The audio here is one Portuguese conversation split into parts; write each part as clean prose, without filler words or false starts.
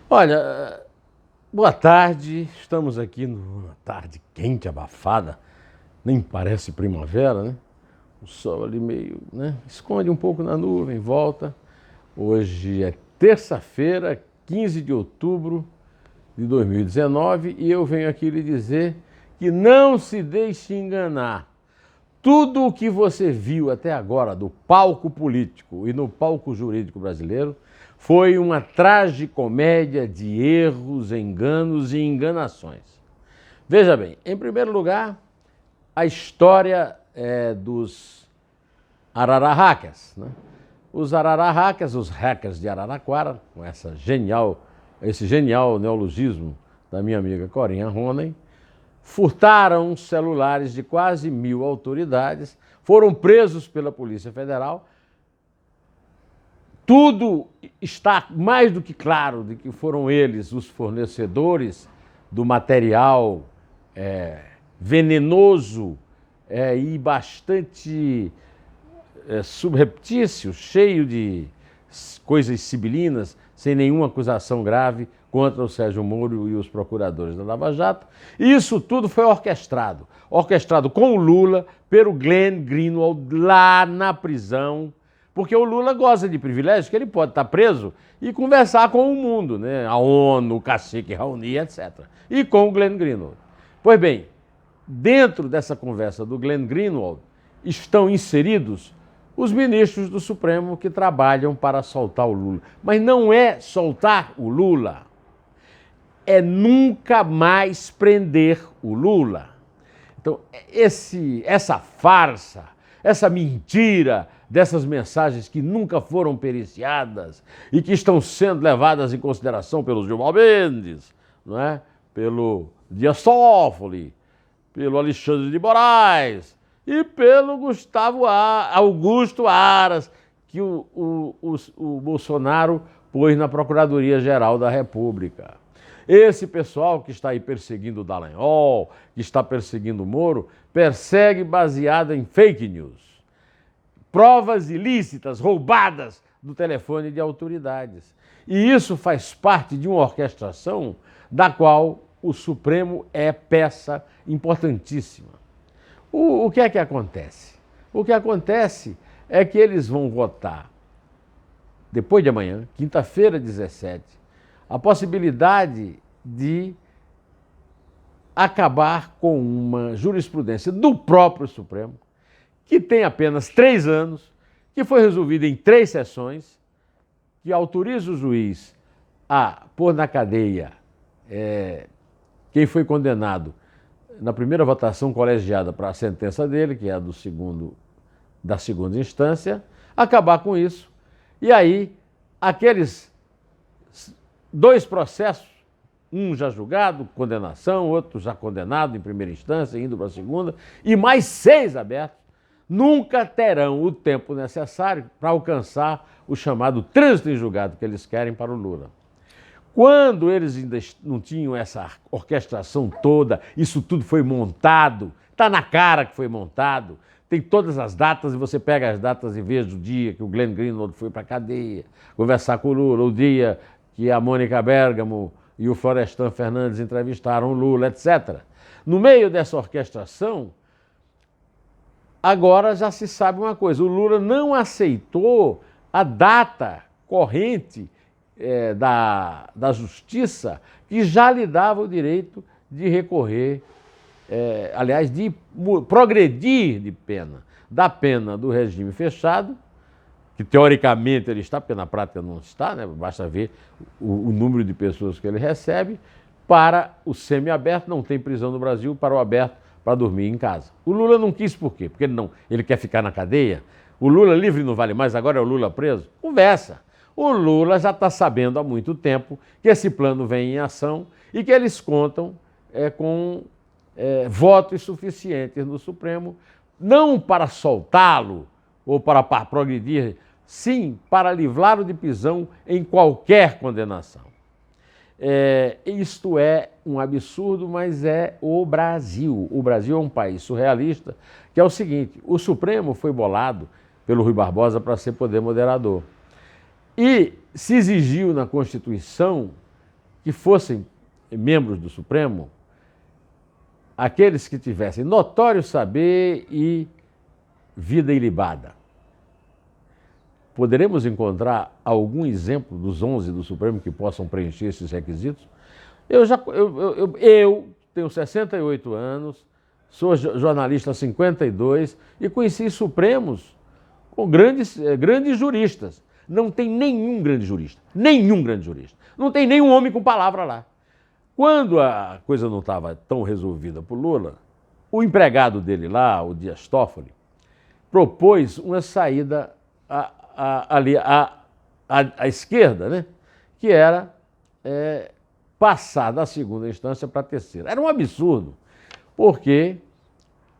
Olha, boa tarde. Estamos aqui numa tarde quente, abafada. Nem parece primavera, né? O sol ali meio, né? Esconde um pouco na nuvem, volta. Hoje é terça-feira, 15 de outubro de 2019 e eu venho aqui lhe dizer que não se deixe enganar. Tudo o que você viu até agora do palco político e no palco jurídico brasileiro foi uma tragicomédia de erros, enganos e enganações. Veja bem, em primeiro lugar, a história dos Arara Hackers, né? Os Arara Hackers, os hackers de Araraquara, com esse genial neologismo da minha amiga Corinha Ronen, furtaram celulares de quase 1.000 autoridades, foram presos pela Polícia Federal. Tudo está mais do que claro de que foram eles os fornecedores do material venenoso e bastante subreptício, cheio de coisas sibilinas, sem nenhuma acusação grave contra o Sérgio Moro e os procuradores da Lava Jato. E isso tudo foi orquestrado com o Lula, pelo Glenn Greenwald, lá na prisão, porque o Lula goza de privilégio, que ele pode estar preso e conversar com o mundo, né? A ONU, o cacique Raoni, etc. E com o Glenn Greenwald. Pois bem, dentro dessa conversa do Glenn Greenwald estão inseridos os ministros do Supremo que trabalham para soltar o Lula. Mas não é soltar o Lula, é nunca mais prender o Lula. Então, essa farsa, essa mentira dessas mensagens que nunca foram periciadas e que estão sendo levadas em consideração pelo Gilmar Mendes, não é? Pelo Dias Toffoli, pelo Alexandre de Moraes e pelo Augusto Aras, que o Bolsonaro pôs na Procuradoria-Geral da República. Esse pessoal que está aí perseguindo o Dallagnol, que está perseguindo o Moro, persegue baseado em fake news. Provas ilícitas, roubadas do telefone de autoridades. E isso faz parte de uma orquestração da qual o Supremo é peça importantíssima. O que é que acontece? O que acontece é que eles vão votar, depois de amanhã, quinta-feira, 17, a possibilidade de acabar com uma jurisprudência do próprio Supremo, que tem apenas 3 anos, que foi resolvida em 3 sessões, que autoriza o juiz a pôr na cadeia quem foi condenado na primeira votação colegiada para a sentença dele, que é a da segunda instância, acabar com isso. E aí, aqueles 2 processos, um já julgado, condenação, outro já condenado em primeira instância, indo para a segunda, e mais 6 abertos, nunca terão o tempo necessário para alcançar o chamado trânsito em julgado que eles querem para o Lula. Quando eles ainda não tinham essa orquestração toda, isso tudo foi montado, está na cara que foi montado, tem todas as datas e você pega as datas e vê o dia que o Glenn Greenwald foi para a cadeia, conversar com o Lula, o dia que a Mônica Bergamo e o Florestan Fernandes entrevistaram o Lula, etc. No meio dessa orquestração, agora já se sabe uma coisa, o Lula não aceitou a data corrente da justiça que já lhe dava o direito de recorrer, aliás, de progredir de pena, da pena do regime fechado, que teoricamente ele está, porque na prática não está, né? Basta ver o número de pessoas que ele recebe, para o semiaberto, não tem prisão no Brasil, para o aberto, para dormir em casa. O Lula não quis por quê? Porque ele quer ficar na cadeia? O Lula livre não vale mais, agora é o Lula preso? Conversa. O Lula já está sabendo há muito tempo que esse plano vem em ação e que eles contam com votos suficientes no Supremo, não para soltá-lo ou para progredir, sim para livrá-lo de prisão em qualquer condenação. Isto é um absurdo, mas é o Brasil. O Brasil é um país surrealista, que é o seguinte: o Supremo foi bolado pelo Rui Barbosa para ser poder moderador. E se exigiu na Constituição que fossem membros do Supremo aqueles que tivessem notório saber e vida ilibada. Poderemos encontrar algum exemplo dos 11 do Supremo que possam preencher esses requisitos? Eu tenho 68 anos, sou jornalista há 52 e conheci Supremos com grandes juristas. Não tem nenhum grande jurista. Não tem nenhum homem com palavra lá. Quando a coisa não estava tão resolvida por Lula, o empregado dele lá, o Dias Toffoli, propôs uma saída ali à esquerda, né? Que era passar da segunda instância para a terceira. Era um absurdo, porque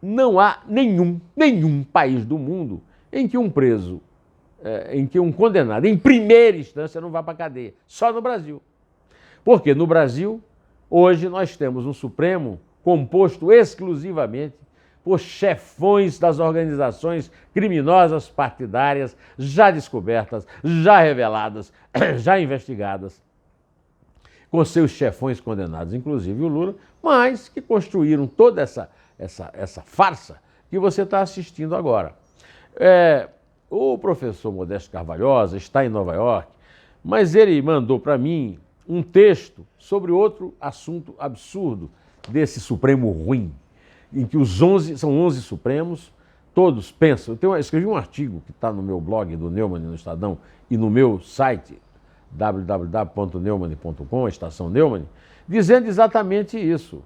não há nenhum país do mundo em que um preso, em que um condenado em primeira instância não vá para a cadeia. Só no Brasil. Porque no Brasil, hoje nós temos um Supremo composto exclusivamente por chefões das organizações criminosas partidárias já descobertas, já reveladas, já investigadas, com seus chefões condenados, inclusive o Lula, mas que construíram toda essa farsa que você está assistindo agora. O professor Modesto Carvalhosa está em Nova York, mas ele mandou para mim um texto sobre outro assunto absurdo desse Supremo ruim, em que são 11 Supremos, todos pensam. Eu escrevi um artigo que está no meu blog do Neumann no Estadão e no meu site www.neumann.com, Estação Neumann, dizendo exatamente isso.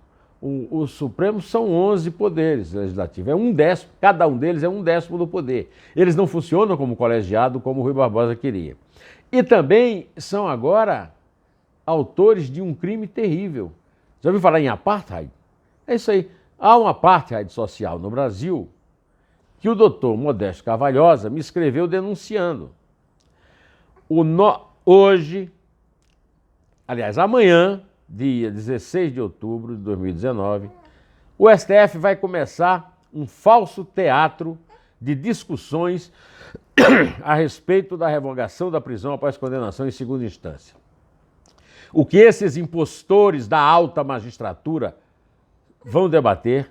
Os Supremos são 11 poderes legislativos, cada um deles é 1/10 do poder. Eles não funcionam como colegiado, como o Rui Barbosa queria. E também são agora autores de um crime terrível. Já ouviu falar em apartheid? É isso aí. Há um apartheid social no Brasil que o doutor Modesto Carvalhosa me escreveu denunciando. Hoje, aliás, amanhã, dia 16 de outubro de 2019, o STF vai começar um falso teatro de discussões a respeito da revogação da prisão após condenação em segunda instância. O que esses impostores da alta magistratura vão debater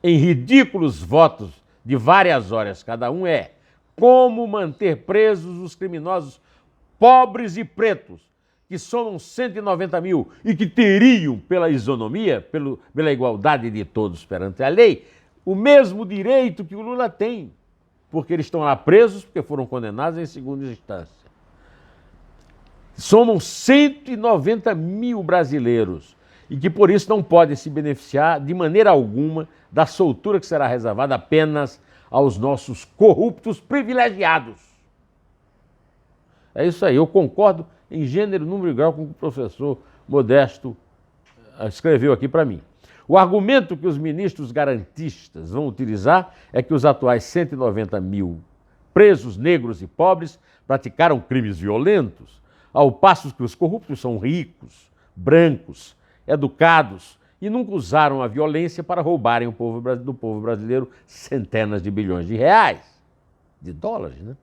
em ridículos votos de várias horas cada um é como manter presos os criminosos pobres e pretos, que somam 190 mil e que teriam, pela isonomia, pela igualdade de todos perante a lei, o mesmo direito que o Lula tem, porque eles estão lá presos porque foram condenados em segunda instância. Somam 190 mil brasileiros e que por isso não podem se beneficiar de maneira alguma da soltura que será reservada apenas aos nossos corruptos privilegiados. É isso aí, eu concordo em gênero, número e grau com o que o professor Modesto escreveu aqui para mim. O argumento que os ministros garantistas vão utilizar é que os atuais 190 mil presos negros e pobres praticaram crimes violentos, ao passo que os corruptos são ricos, brancos, educados e nunca usaram a violência para roubarem do povo brasileiro centenas de bilhões de reais, de dólares, né?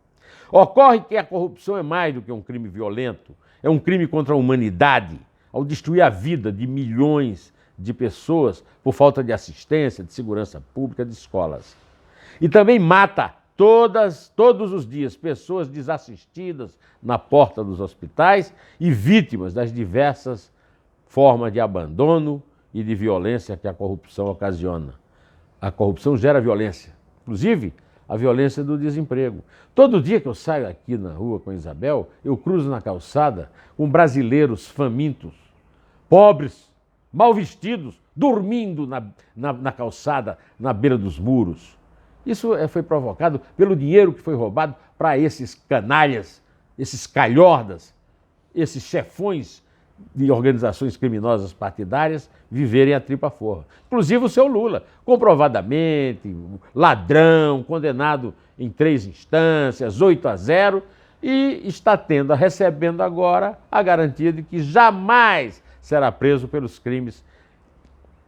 Ocorre que a corrupção é mais do que um crime violento, é um crime contra a humanidade, ao destruir a vida de milhões de pessoas por falta de assistência, de segurança pública, de escolas. E também mata todos os dias pessoas desassistidas na porta dos hospitais e vítimas das diversas formas de abandono e de violência que a corrupção ocasiona. A corrupção gera violência, inclusive a violência do desemprego. Todo dia que eu saio aqui na rua com a Isabel, eu cruzo na calçada com brasileiros famintos, pobres, mal vestidos, dormindo na calçada, na beira dos muros. Isso foi provocado pelo dinheiro que foi roubado para esses canalhas, esses calhordas, esses chefões de organizações criminosas partidárias viverem a tripa forra. Inclusive o seu Lula, comprovadamente, ladrão, condenado em 3 instâncias, 8-0, e está recebendo agora a garantia de que jamais será preso pelos crimes.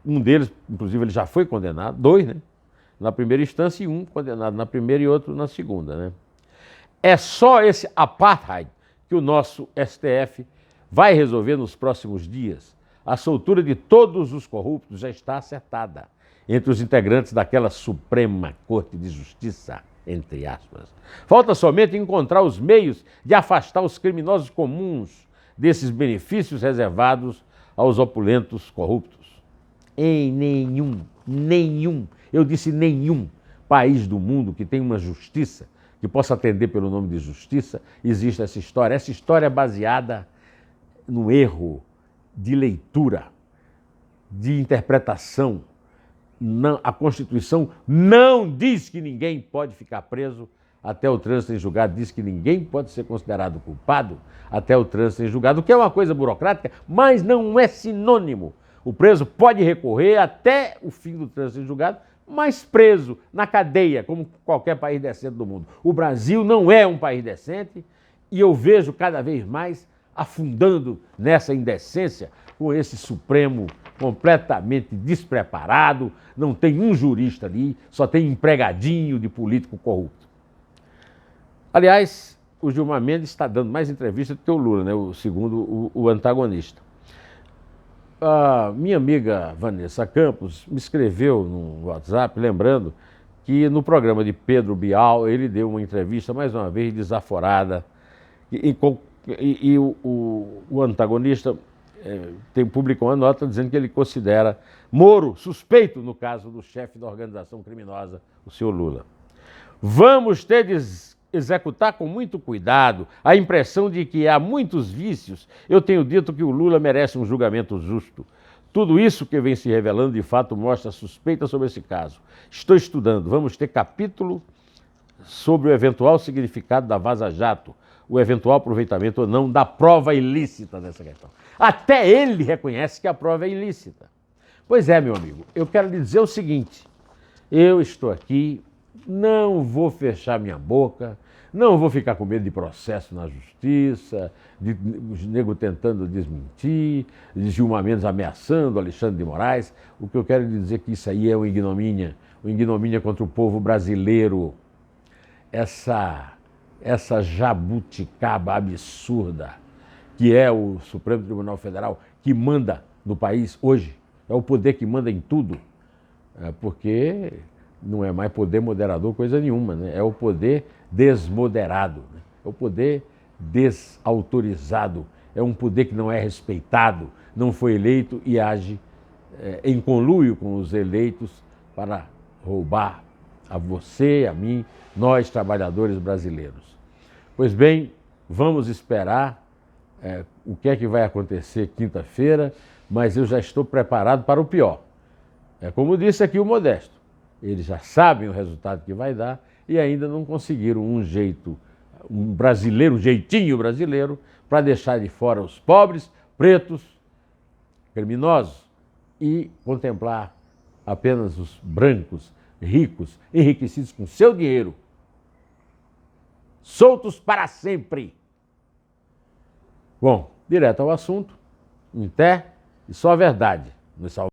Um deles, inclusive, ele já foi condenado, 2, né? Na primeira instância e 1 condenado na primeira e outro na segunda, né? É só esse apartheid que o nosso STF vai resolver nos próximos dias. A soltura de todos os corruptos já está acertada entre os integrantes daquela Suprema Corte de Justiça, entre aspas. Falta somente encontrar os meios de afastar os criminosos comuns desses benefícios reservados aos opulentos corruptos. Em nenhum, eu disse nenhum país do mundo que tem uma justiça que possa atender pelo nome de justiça, existe essa história. Essa história é baseada no erro de leitura, de interpretação. Não, a Constituição não diz que ninguém pode ficar preso até o trânsito em julgado, diz que ninguém pode ser considerado culpado até o trânsito em julgado, o que é uma coisa burocrática, mas não é sinônimo. O preso pode recorrer até o fim do trânsito em julgado, mas preso na cadeia, como qualquer país decente do mundo. O Brasil não é um país decente e eu vejo cada vez mais afundando nessa indecência com esse Supremo completamente despreparado, não tem um jurista ali, só tem empregadinho de político corrupto. Aliás, o Gilmar Mendes está dando mais entrevista do que o Lula, né? Segundo o antagonista. A minha amiga Vanessa Campos me escreveu no WhatsApp, lembrando que no programa de Pedro Bial ele deu uma entrevista, mais uma vez, desaforada, e o antagonista publicou uma nota dizendo que ele considera Moro suspeito no caso do chefe da organização criminosa, o senhor Lula. Vamos ter de executar com muito cuidado a impressão de que há muitos vícios. Eu tenho dito que o Lula merece um julgamento justo. Tudo isso que vem se revelando, de fato, mostra suspeita sobre esse caso. Estou estudando. Vamos ter capítulo sobre o eventual significado da Vaza Jato, o eventual aproveitamento ou não da prova ilícita dessa questão. Até ele reconhece que a prova é ilícita. Pois é, meu amigo, eu quero lhe dizer o seguinte, eu estou aqui, não vou fechar minha boca, não vou ficar com medo de processo na justiça, de os nego tentando desmentir, de Gilmar Mendes ameaçando Alexandre de Moraes. O que eu quero dizer é que isso aí é uma ignomínia contra o povo brasileiro. Essa jabuticaba absurda que é o Supremo Tribunal Federal, que manda no país hoje, é o poder que manda em tudo, porque não é mais poder moderador coisa nenhuma, né? É o poder desmoderado, né? É o poder desautorizado, é um poder que não é respeitado, não foi eleito e age em conluio com os eleitos para roubar a você, a mim, nós trabalhadores brasileiros. Pois bem, vamos esperar o que é que vai acontecer quinta-feira, mas eu já estou preparado para o pior. É como disse aqui o Modesto, eles já sabem o resultado que vai dar e ainda não conseguiram um jeitinho brasileiro, para deixar de fora os pobres, pretos, criminosos e contemplar apenas os brancos, ricos, enriquecidos com seu dinheiro, soltos para sempre. Bom, direto ao assunto, em té e só a verdade nos salva.